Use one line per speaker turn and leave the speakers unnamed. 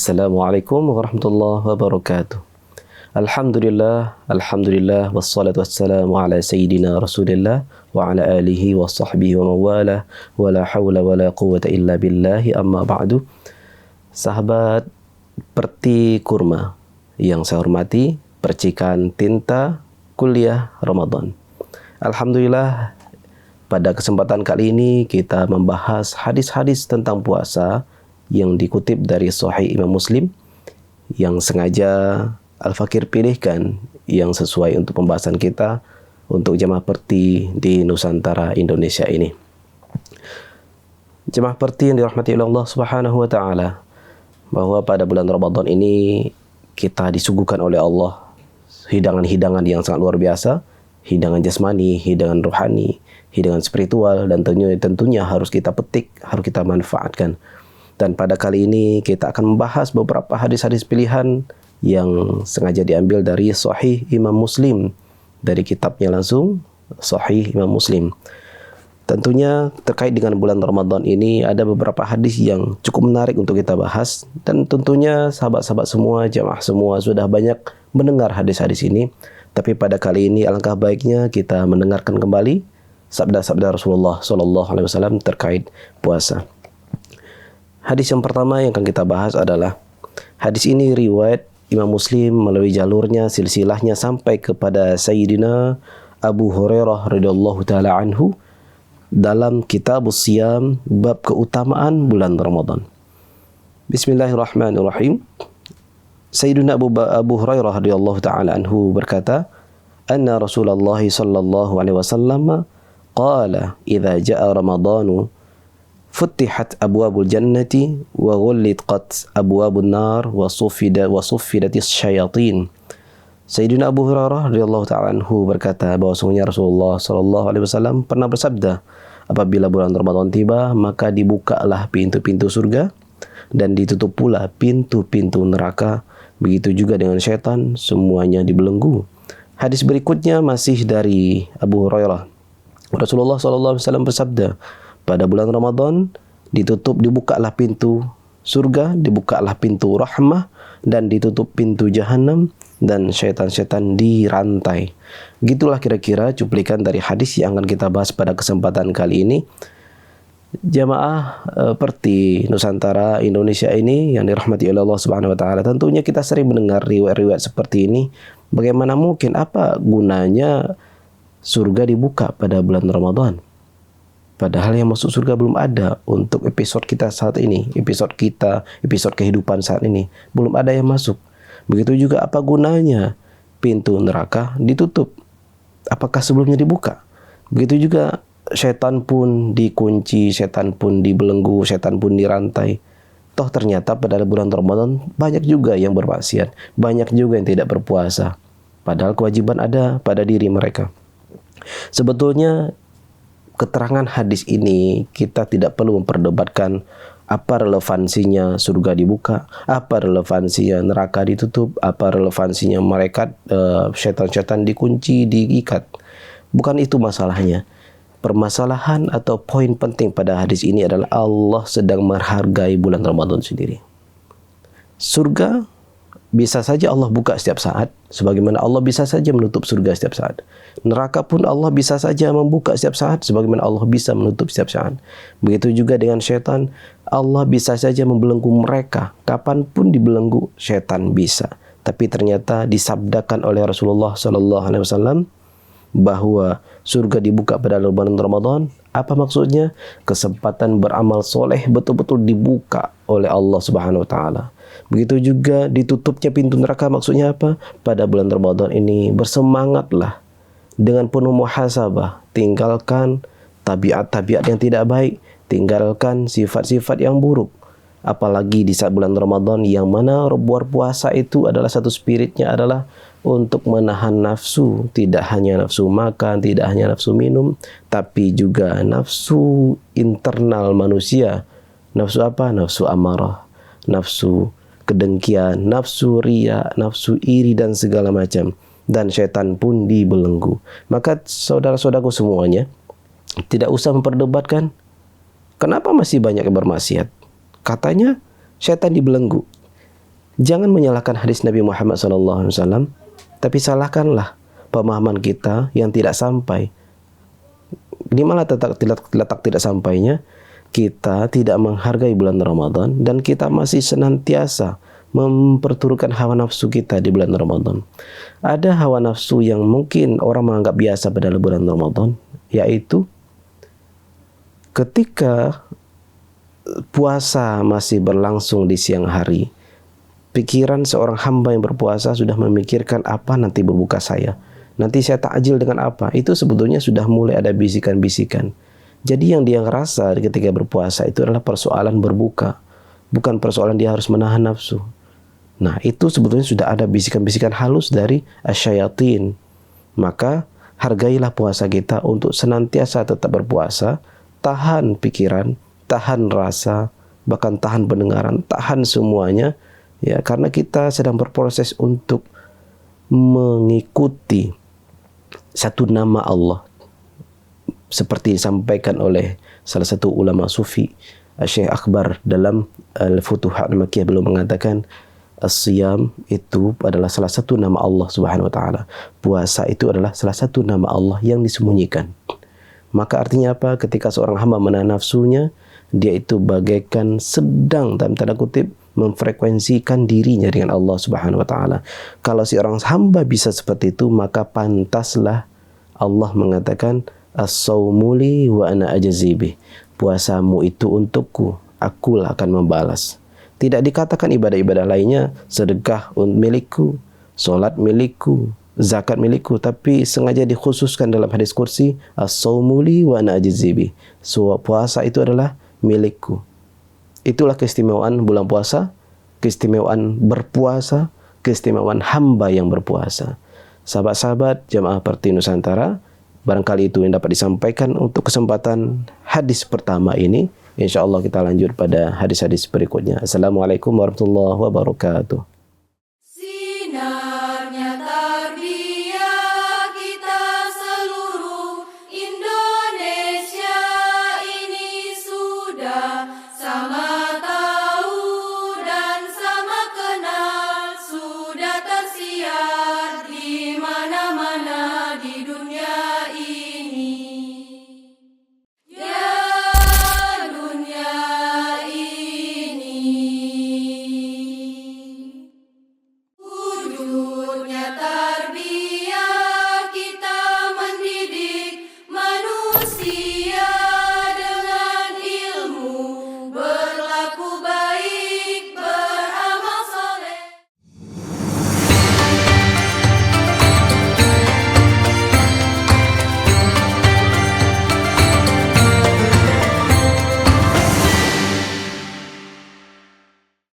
Assalamualaikum warahmatullahi wabarakatuh. Alhamdulillah, wassalatu wassalamu ala sayyidina Rasulillah wa ala alihi wa sahbihi wa mawalah wa la hawla wa la quwwata illa billahi amma ba'du. Sahabat Perti Kurma yang saya hormati, percikan tinta kuliah Ramadan. Alhamdulillah, pada kesempatan kali ini kita membahas hadis-hadis tentang puasa yang dikutip dari Sahih Imam Muslim yang sengaja Al-Fakir pilihkan yang sesuai untuk pembahasan kita untuk jemaah Perti di Nusantara Indonesia ini. Jemaah Perti yang dirahmati oleh Allah Subhanahu wa taala, bahwa pada bulan Ramadan ini kita disuguhkan oleh Allah hidangan-hidangan yang sangat luar biasa, hidangan jasmani, hidangan rohani, hidangan spiritual, dan tentunya harus kita petik, harus kita manfaatkan. Dan pada kali ini kita akan membahas beberapa hadis-hadis pilihan yang sengaja diambil dari Sahih Imam Muslim, dari kitabnya langsung Sahih Imam Muslim. Tentunya terkait dengan bulan Ramadan ini ada beberapa hadis yang cukup menarik untuk kita bahas, dan tentunya sahabat-sahabat semua, jamaah semua sudah banyak mendengar hadis-hadis ini. Tapi pada kali ini alangkah baiknya kita mendengarkan kembali sabda-sabda Rasulullah SAW terkait puasa. Hadis yang pertama yang akan kita bahas adalah hadis ini riwayat Imam Muslim melalui jalurnya, silsilahnya sampai kepada Sayyidina Abu Hurairah radhiyallahu taala anhu dalam Kitabus Shiyam bab keutamaan bulan Ramadan. Bismillahirrahmanirrahim. Sayyidina Abu Hurairah radhiyallahu taala anhu berkata, "Anna Rasulullah sallallahu alaihi wasallam qala, idza jaa Ramadanu Futtihat abwabul jannati wa ghulliqat abwabun nar wa suffidatis syayatin." Sayyidina Abu Hurairah radhiyallahu ta'ala anhu berkata bahwasanya Rasulullah sallallahu alaihi wasallam pernah bersabda, apabila bulan Ramadan tiba, maka dibukalah pintu-pintu surga dan ditutup pula pintu-pintu neraka. Begitu juga dengan syaitan, semuanya dibelenggu. Hadis berikutnya masih dari Abu Hurairah. Rasulullah sallallahu alaihi wasallam bersabda, pada bulan Ramadan dibukalah pintu surga, dibukalah pintu rahmah, dan ditutup pintu jahanam, dan syaitan-syaitan dirantai. Gitulah kira-kira cuplikan dari hadis yang akan kita bahas pada kesempatan kali ini. Jamaah Perti Nusantara Indonesia ini yang dirahmati oleh Allah Subhanahu wa taala, tentunya kita sering mendengar riwayat-riwayat seperti ini. Bagaimana mungkin, apa gunanya surga dibuka pada bulan Ramadan? Padahal yang masuk surga belum ada. Untuk episode kita saat ini, episode kehidupan saat ini, belum ada yang masuk. Begitu juga apa gunanya pintu neraka ditutup? Apakah sebelumnya dibuka? Begitu juga setan pun dikunci, setan pun dibelenggu, setan pun dirantai. Toh ternyata pada bulan Ramadan banyak juga yang bermaksiat, banyak juga yang tidak berpuasa. Padahal kewajiban ada pada diri mereka. Sebetulnya keterangan hadis ini kita tidak perlu memperdebatkan apa relevansinya surga dibuka, apa relevansinya neraka ditutup, apa relevansinya mereka syaitan-syaitan dikunci, diikat. Bukan itu masalahnya. Permasalahan atau poin penting pada hadis ini adalah Allah sedang menghargai bulan Ramadan sendiri. Surga bisa saja Allah buka setiap saat, sebagaimana Allah bisa saja menutup surga setiap saat. Neraka pun Allah bisa saja membuka setiap saat, sebagaimana Allah bisa menutup setiap saat. Begitu juga dengan syaitan, Allah bisa saja membelenggu mereka. Kapanpun dibelenggu, syaitan bisa. Tapi ternyata disabdakan oleh Rasulullah SAW bahwa surga dibuka pada bulan Ramadan. Apa maksudnya? Kesempatan beramal soleh betul-betul dibuka oleh Allah Subhanahu wa taala. Begitu juga ditutupnya pintu neraka, maksudnya apa? Pada bulan Ramadan ini bersemangatlah dengan penuh muhasabah, tinggalkan tabiat-tabiat yang tidak baik, tinggalkan sifat-sifat yang buruk. Apalagi di saat bulan Ramadan yang mana berpuasa itu adalah satu spiritnya adalah untuk menahan nafsu, tidak hanya nafsu makan, tidak hanya nafsu minum, tapi juga nafsu internal manusia. Nafsu apa? Nafsu amarah, nafsu kedengkian, nafsu riya, nafsu iri, dan segala macam. Dan syaitan pun dibelenggu. Maka saudara-saudaraku semuanya, tidak usah memperdebatkan kenapa masih banyak yang bermaksiat. Katanya syaitan dibelenggu. Jangan menyalahkan hadis Nabi Muhammad SAW, tapi salahkanlah pemahaman kita yang tidak sampai. Di mana letak tidak sampainya? Kita tidak menghargai bulan Ramadan dan kita masih senantiasa memperturutkan hawa nafsu kita di bulan Ramadan. Ada hawa nafsu yang mungkin orang menganggap biasa pada bulan Ramadan, yaitu ketika puasa masih berlangsung di siang hari, pikiran seorang hamba yang berpuasa sudah memikirkan apa nanti berbuka saya. Nanti saya takjil dengan apa? Itu sebetulnya sudah mulai ada bisikan-bisikan. Jadi yang dia ngerasa ketika berpuasa itu adalah persoalan berbuka, bukan persoalan dia harus menahan nafsu. Nah, itu sebetulnya sudah ada bisikan-bisikan halus dari asyayatin. Maka hargailah puasa kita untuk senantiasa tetap berpuasa, tahan pikiran, tahan rasa, bahkan tahan pendengaran, tahan semuanya, ya, karena kita sedang berproses untuk mengikuti satu nama Allah, seperti disampaikan oleh salah satu ulama sufi, Syekh Akbar, dalam Al-Futuhat Makkiyah, beliau mengatakan as-siyam itu adalah salah satu nama Allah Subhanahu wa taala. Puasa itu adalah salah satu nama Allah yang disembunyikan. Maka artinya apa? Ketika seorang hamba menahan nafsunya, dia itu bagaikan sedang dalam tanda kutip memfrekuensikan dirinya dengan Allah Subhanahu wa taala. Kalau seorang hamba bisa seperti itu, maka pantaslah Allah mengatakan as-saumu li wa ana ajzi bih. Puasamu itu untukku, akulah akan membalas. Tidak dikatakan ibadah-ibadah lainnya, sedekah milikku, solat milikku, zakat milikku, tapi sengaja dikhususkan dalam hadis kursi as-saumu li wa ana ajzi bih. So, puasa itu adalah milikku. Itulah keistimewaan bulan puasa, keistimewaan berpuasa, keistimewaan hamba yang berpuasa. Sahabat-sahabat Jamaah Parti Nusantara, barangkali itu yang dapat disampaikan untuk kesempatan hadis pertama ini. InsyaAllah kita lanjut pada hadis-hadis berikutnya. Assalamualaikum warahmatullahi wabarakatuh. Sinarnya